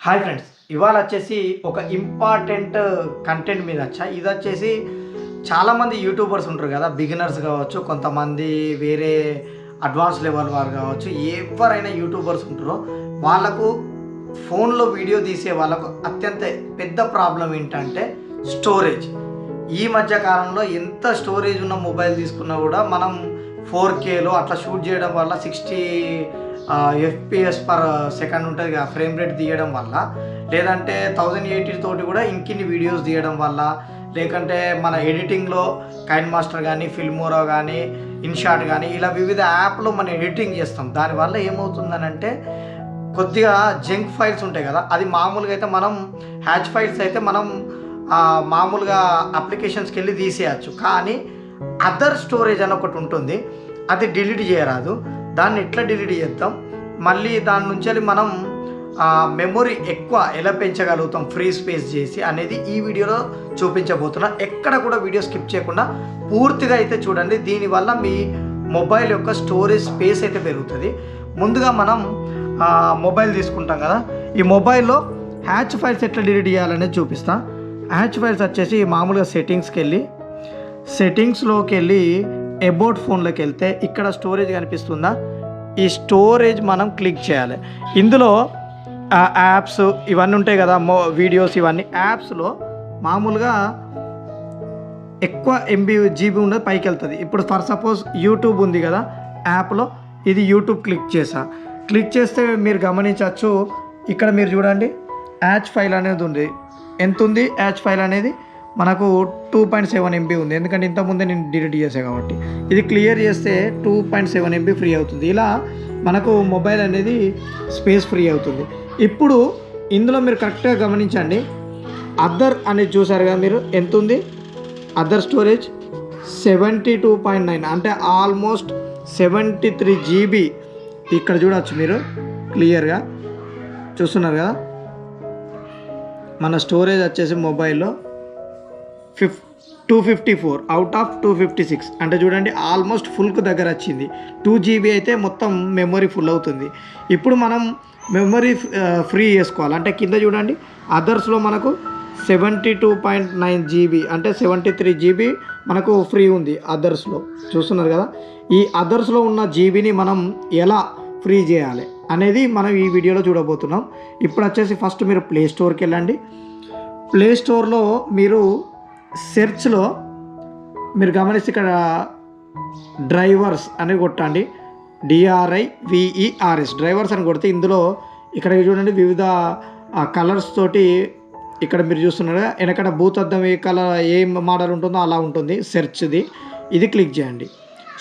Hi friends, ఇవాళ వచ్చేసి ఒక ఇంపార్టెంట్ కంటెంట్ మీద వచ్చా. ఇది వచ్చేసి చాలామంది యూట్యూబర్స్ ఉంటారు కదా, బిగినర్స్ కావచ్చు, కొంతమంది వేరే అడ్వాన్స్ లెవెల్ వారు కావచ్చు, ఎవరైనా యూట్యూబర్స్ ఉంటారో వాళ్ళకు ఫోన్లో వీడియో తీసే వాళ్ళకు అత్యంత పెద్ద ప్రాబ్లం ఏంటంటే స్టోరేజ్. ఈ మధ్య కాలంలో ఎంత స్టోరేజ్ ఉన్న మొబైల్ తీసుకున్నా కూడా మనం 4Kలో అట్లా షూట్ చేయడం వల్ల 60 FPS పర్ సెకండ్ ఉంటుంది కదా, ఫ్రేమ్ రేట్ తీయడం వల్ల, లేదంటే 1080 తోటి కూడా ఇంకిన్ని వీడియోస్ తీయడం వల్ల, లేకంటే మన ఎడిటింగ్లో కైన్ మాస్టర్ కానీ, ఫిల్మోరా కానీ, ఇన్షాట్ కానీ, ఇలా వివిధ యాప్లో మనం ఎడిటింగ్ చేస్తాం. దానివల్ల ఏమవుతుందనంటే కొద్దిగా జంక్ ఫైల్స్ ఉంటాయి కదా, అది మామూలుగా అయితే మనం హ్యాచ్ ఫైల్స్ అయితే మనం మామూలుగా అప్లికేషన్స్కి వెళ్ళి తీసేయచ్చు. కానీ అదర్ స్టోరేజ్ అని ఒకటి ఉంటుంది, అది డిలీట్ చేయరాదు. దాన్ని ఎట్లా డిలీట్ చేద్దాం, మళ్ళీ దాని నుంచి మనం మెమొరీ ఎక్కువ ఎలా పెంచగలుగుతాం ఫ్రీ స్పేస్ చేసి అనేది ఈ వీడియోలో చూపించబోతున్నా. ఎక్కడ కూడా వీడియో స్కిప్ చేయకుండా పూర్తిగా అయితే చూడండి. దీనివల్ల మీ మొబైల్ యొక్క స్టోరేజ్ స్పేస్ అయితే పెరుగుతుంది. ముందుగా మనం మొబైల్ తీసుకుంటాం కదా, ఈ మొబైల్లో హ్యాచ్ ఫైల్స్ ఎట్లా డిలీట్ చేయాలనేది చూపిస్తా. హ్యాచ్ ఫైల్స్ వచ్చేసి మామూలుగా సెట్టింగ్స్లోకి వెళ్ళి అబౌట్ ఫోన్లోకి వెళ్తే ఇక్కడ స్టోరేజ్ కనిపిస్తుందా, ఈ స్టోరేజ్ మనం క్లిక్ చేయాలి. ఇందులో యాప్స్ ఇవన్నీ ఉంటాయి కదా, వీడియోస్ ఇవన్నీ. యాప్స్లో మామూలుగా ఎక్కువ GB ఉండదు, పైకి వెళ్తుంది. ఇప్పుడు ఫర్ సపోజ్ యూట్యూబ్ ఉంది కదా, యాప్లో ఇది యూట్యూబ్ క్లిక్ చేస్తే మీరు గమనించవచ్చు, ఇక్కడ మీరు చూడండి హ్యాచ్ ఫైల్ అనేది ఉంది. ఎంత ఉంది హ్యాచ్ ఫైల్ అనేది? మనకు 2.7 MB ఉంది, ఎందుకంటే ఇంతకుముందే నేను డిలీట్ చేసాను కాబట్టి. ఇది క్లియర్ చేస్తే 2.7 MB ఫ్రీ అవుతుంది. ఇలా మనకు మొబైల్ అనేది స్పేస్ ఫ్రీ అవుతుంది. ఇప్పుడు ఇందులో మీరు కరెక్ట్గా గమనించండి, అదర్ అనేది చూసారు కదా మీరు, ఎంత ఉంది అదర్ స్టోరేజ్? 72.9, అంటే ఆల్మోస్ట్ 73 GB. ఇక్కడ చూడవచ్చు మీరు క్లియర్గా చూస్తున్నారు కదా, మన స్టోరేజ్ వచ్చేసి మొబైల్లో 254 అవుట్ ఆఫ్ 256, అంటే చూడండి ఆల్మోస్ట్ ఫుల్కు దగ్గర వచ్చింది. 2 GB అయితే మొత్తం మెమొరీ ఫుల్ అవుతుంది. ఇప్పుడు మనం మెమొరీ ఫ్రీ చేసుకోవాలి అంటే కింద చూడండి, అదర్స్లో మనకు 72.9 GB, అంటే 73 GB మనకు ఫ్రీ ఉంది అదర్స్లో. చూస్తున్నారు కదా, ఈ అదర్స్లో ఉన్న జీబీని మనం ఎలా ఫ్రీ చేయాలి అనేది మనం ఈ వీడియోలో చూడబోతున్నాం. ఇప్పుడు వచ్చేసి ఫస్ట్ మీరు ప్లే స్టోర్కి వెళ్ళండి. ప్లే స్టోర్లో మీరు సెర్చ్లో మీరు గమనిస్తే ఇక్కడ డ్రైవర్స్ అని కొట్టండి, DRIVERS డ్రైవర్స్ అని కొడితే ఇందులో ఇక్కడ చూడండి వివిధ కలర్స్ తోటి ఇక్కడ మీరు చూస్తున్నారు. వెనకడ భూతద్దం ఏ కలర్ ఏ మోడల్ ఉంటుందో అలా ఉంటుంది సెర్చ్ది. ఇది క్లిక్ చేయండి.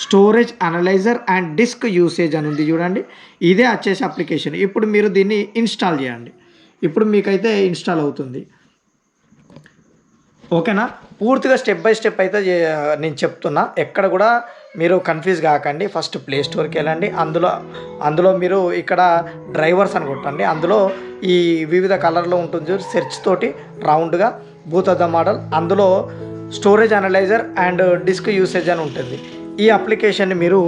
Storage analyzer and disk usage అని ఉంది చూడండి, ఇదే వచ్చేసి అప్లికేషన్. ఇప్పుడు మీరు దీన్ని ఇన్స్టాల్ చేయండి. ఇప్పుడు మీకైతే ఇన్స్టాల్ అవుతుంది. ఓకేనా, పూర్తిగా స్టెప్ బై స్టెప్ అయితే నేను చెప్తున్నా, ఎక్కడ కూడా మీరు కన్ఫ్యూజ్ కాకండి. ఫస్ట్ ప్లే స్టోర్కి వెళ్ళండి. అందులో మీరు ఇక్కడ డ్రైవర్స్ అని కొట్టండి. అందులో ఈ వివిధ కలర్లో ఉంటుంది సెర్చ్ తోటి రౌండ్గా భూతద్ద మోడల్. అందులో storage analyzer and disk usage అని ఉంటుంది. ఈ అప్లికేషన్ని మీరు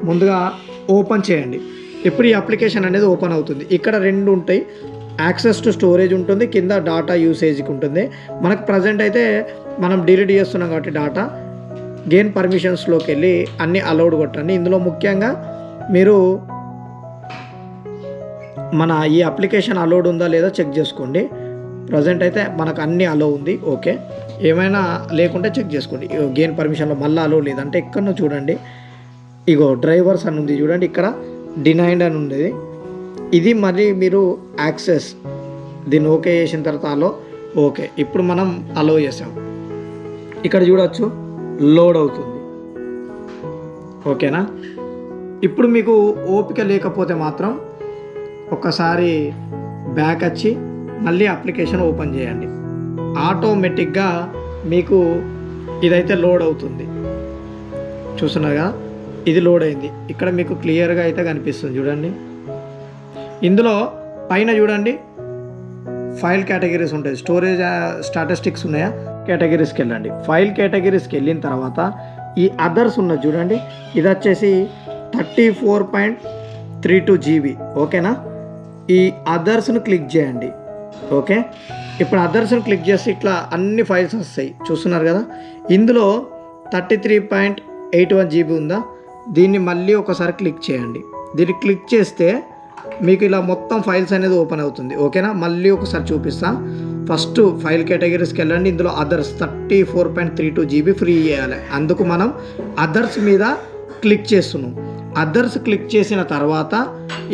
ముందుగా ఓపెన్ చేయండి. ఇప్పుడు ఈ అప్లికేషన్ అనేది ఓపెన్ అవుతుంది. ఇక్కడ రెండు ఉంటాయి, యాక్సెస్ టు స్టోరేజ్ ఉంటుంది, కింద డాటా యూసేజ్కి ఉంటుంది. మనకు ప్రజెంట్ అయితే మనం డిలీట్ చేస్తున్నాం కాబట్టి డాటా గెయిన్ పర్మిషన్స్లోకి వెళ్ళి అన్నీ అలౌడ్ కొట్టండి. ఇందులో ముఖ్యంగా మీరు మన ఈ అప్లికేషన్ అలౌడ్ ఉందా లేదా చెక్ చేసుకోండి. ప్రజెంట్ అయితే మనకు అన్నీ అలో ఉంది. ఓకే, ఏమైనా లేకుంటే చెక్ చేసుకోండి. గెయిన్ పర్మిషన్లో మళ్ళీ అలో లేదంటే ఎక్కడో చూడండి, ఇగో డ్రైవర్స్ అని ఉంది చూడండి, ఇక్కడ డినైడ్ అని ఉండేది. ఇది మళ్ళీ మీరు యాక్సెస్ దీన్ని ఓకే చేసిన తర్వాత అలో. ఓకే, ఇప్పుడు మనం అలో చేసాం. ఇక్కడ చూడవచ్చు లోడ్ అవుతుంది. ఓకేనా, ఇప్పుడు మీకు ఓపిక లేకపోతే మాత్రం ఒక్కసారి బ్యాక్ వచ్చి మళ్ళీ అప్లికేషన్ ఓపెన్ చేయండి. ఆటోమేటిక్గా మీకు ఇదైతే లోడ్ అవుతుంది. చూస్తున్నారు కదా, ఇది లోడ్ అయింది. ఇక్కడ మీకు క్లియర్గా అయితే కనిపిస్తుంది చూడండి. ఇందులో పైన చూడండి ఫైల్ కేటగిరీస్ ఉంటాయి, స్టోరేజ్ స్టాటిస్టిక్స్ ఉన్నాయా, కేటగిరీస్కి వెళ్ళండి. ఫైల్ కేటగిరీస్కి వెళ్ళిన తర్వాత ఈ అదర్స్ ఉన్నది చూడండి, ఇది వచ్చేసి 34.32 GB. ఓకేనా, ఈ అదర్స్ను క్లిక్ చేయండి. ఓకే, ఇప్పుడు అదర్స్ని క్లిక్ చేస్తే ఇట్లా అన్ని ఫైల్స్ వస్తాయి, చూస్తున్నారు కదా. ఇందులో 33.81 GB ఉందా, దీన్ని మళ్ళీ ఒకసారి క్లిక్ చేయండి. దీన్ని క్లిక్ చేస్తే మీకు ఇలా మొత్తం ఫైల్స్ అనేది ఓపెన్ అవుతుంది. ఓకేనా, మళ్ళీ ఒకసారి చూపిస్తా. ఫస్ట్ ఫైల్ కేటగిరీస్కి వెళ్ళండి. ఇందులో అదర్స్ 34.32 GB ఫ్రీ చేయాలి. అందుకు మనం అదర్స్ మీద క్లిక్ చేస్తున్నాం. అదర్స్ క్లిక్ చేసిన తర్వాత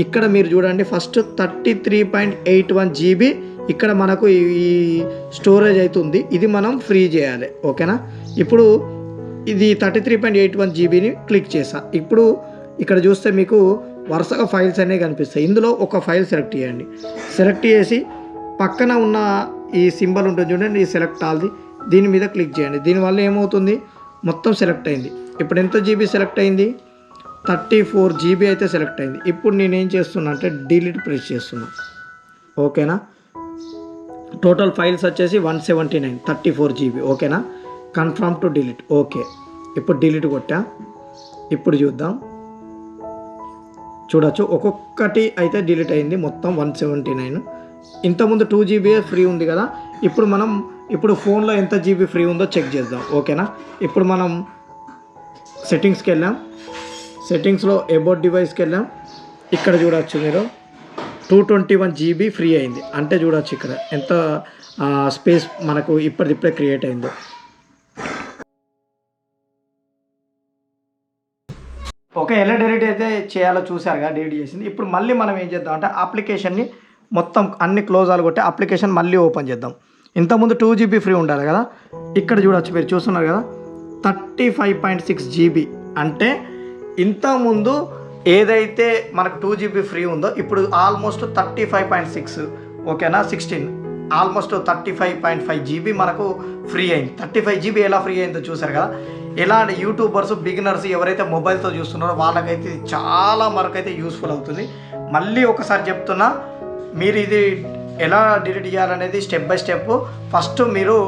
ఇక్కడ మీరు చూడండి, ఫస్ట్ 33.81 GB ఇక్కడ మనకు ఈ స్టోరేజ్ అవుతుంది. ఇది మనం ఫ్రీ చేయాలి. ఓకేనా, ఇప్పుడు ఇది 33.81 GBని క్లిక్ చేసా. ఇప్పుడు ఇక్కడ చూస్తే మీకు వరుసగా ఫైల్స్ అనేవి కనిపిస్తాయి. ఇందులో ఒక ఫైల్ సెలెక్ట్ చేయండి. సెలెక్ట్ చేసి పక్కన ఉన్న ఈ సింబల్ ఉంటుంది చూడండి, ఈ సెలెక్ట్ ఆల్ది, దీని మీద క్లిక్ చేయండి. దీనివల్ల ఏమవుతుంది, మొత్తం సెలెక్ట్ అయింది. ఇప్పుడు ఎంత జీబీ సెలెక్ట్ అయింది, 34 GB అయితే సెలెక్ట్ అయింది. ఇప్పుడు నేనేం చేస్తున్నా అంటే డిలీట్ ప్రెస్ చేస్తున్నా. ఓకేనా, టోటల్ ఫైల్స్ వచ్చేసి 179, 34 GB. ఓకేనా, కన్ఫర్మ్ టు డిలీట్. ఓకే, ఇప్పుడు డిలీట్ కొట్టా. ఇప్పుడు చూద్దాం, చూడొచ్చు ఒక్కొక్కటి అయితే డిలీట్ అయింది, మొత్తం 179. ఇంతకుముందు 2 GB ఫ్రీ ఉంది కదా. ఇప్పుడు ఫోన్లో ఎంత జీబీ ఫ్రీ ఉందో చెక్ చేద్దాం. ఓకేనా, ఇప్పుడు మనం సెట్టింగ్స్కి వెళ్ళాం. సెట్టింగ్స్లో అబౌట్ డివైస్కి వెళ్ళాం. ఇక్కడ చూడవచ్చు మీరు 221 GB ఫ్రీ అయింది. అంటే చూడవచ్చు ఇక్కడ ఎంత స్పేస్ మనకు ఇప్పటిదిప్పుడే క్రియేట్ అయిందో. ఓకే, ఎలా డిలీట్ అయితే చేయాలో చూసారుగా, డిలీట్ చేసింది. ఇప్పుడు మళ్ళీ మనం ఏం చేద్దాం అంటే అప్లికేషన్ని మొత్తం అన్ని క్లోజ్ కొట్టి అప్లికేషన్ మళ్ళీ ఓపెన్ చేద్దాం. ఇంతకుముందు 2 GB ఫ్రీ ఉండాలి కదా. ఇక్కడ చూడవచ్చు, మీరు చూస్తున్నారు కదా 35.6 GB. అంటే ఇంతకుముందు ఏదైతే మనకు 2 GB ఫ్రీ ఉందో ఇప్పుడు ఆల్మోస్ట్ 35.6. ఓకేనా, 16 ఆల్మోస్ట్ 35.5 GB మనకు ఫ్రీ అయింది. 35 GB ఎలా ఫ్రీ అయిందో చూసారు కదా. ఎలా అంటే యూట్యూబర్స్, బిగినర్స్ ఎవరైతే మొబైల్తో చూస్తున్నారో వాళ్ళకైతే ఇది చాలా వరకైతే యూస్ఫుల్ అవుతుంది. మళ్ళీ ఒకసారి చెప్తున్నా, మీరు ఇది ఎలా డిలీట్ చేయాలనేది స్టెప్ బై స్టెప్. ఫస్ట్ మీరు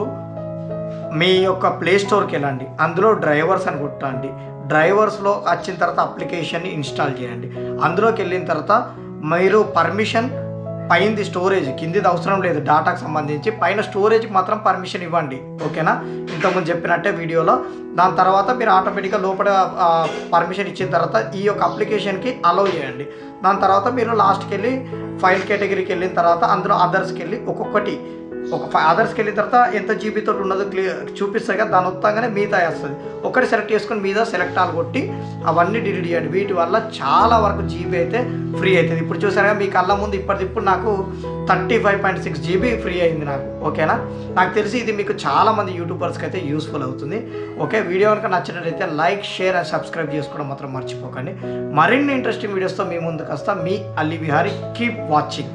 మీ యొక్క ప్లే స్టోర్కి వెళ్ళండి. అందులో డ్రైవర్స్ అని కొట్టండి. డ్రైవర్స్లో వచ్చిన తర్వాత అప్లికేషన్ని ఇన్స్టాల్ చేయండి. అందులోకి వెళ్ళిన తర్వాత మీరు పర్మిషన్ పైనది స్టోరేజ్, కిందిది అవసరం లేదు, డాటాకు సంబంధించి పైన స్టోరేజ్కి మాత్రం పర్మిషన్ ఇవ్వండి. ఓకేనా, ఇంతకుముందు చెప్పినట్టే వీడియోలో. దాని తర్వాత మీరు ఆటోమేటిక్గా లోపల పర్మిషన్ ఇచ్చిన తర్వాత ఈ యొక్క అప్లికేషన్కి అలౌ చేయండి. దాని తర్వాత మీరు లాస్ట్కి వెళ్ళి ఫైల్ కేటగిరీకి వెళ్ళిన తర్వాత అందులో అదర్స్కి వెళ్ళి ఒక్కొక్కటి అదర్స్కి వెళ్ళిన తర్వాత ఎంత జీబీతో ఉన్నదో చూపిస్తాయి కదా, దాని మొత్తంగానే మిగతా వస్తుంది. ఒకటి సెలెక్ట్ చేసుకొని మీద సెలెక్ట్ ఆల్ కొట్టి అవన్నీ డిలీట్ చేయండి. వీటి వల్ల చాలా వరకు జీబీ అయితే ఫ్రీ అవుతుంది. ఇప్పుడు చూసారుగా మీ కళ్ళ ముందు ఇప్పటికిప్పుడు నాకు 35.6 GB ఫ్రీ అయింది నాకు. ఓకేనా, నాకు తెలిసి ఇది మీకు చాలామంది యూట్యూబర్స్కి అయితే యూస్ఫుల్ అవుతుంది. ఓకే, వీడియో కనుక నచ్చినట్లయితే లైక్, షేర్ అండ్ సబ్స్క్రైబ్ చేసుకోవడం మాత్రం మర్చిపోకండి. మరిన్ని ఇంట్రెస్టింగ్ వీడియోస్తో మీ ముందుకు వస్తా. మీ అలీ విహారీ. Keep watching.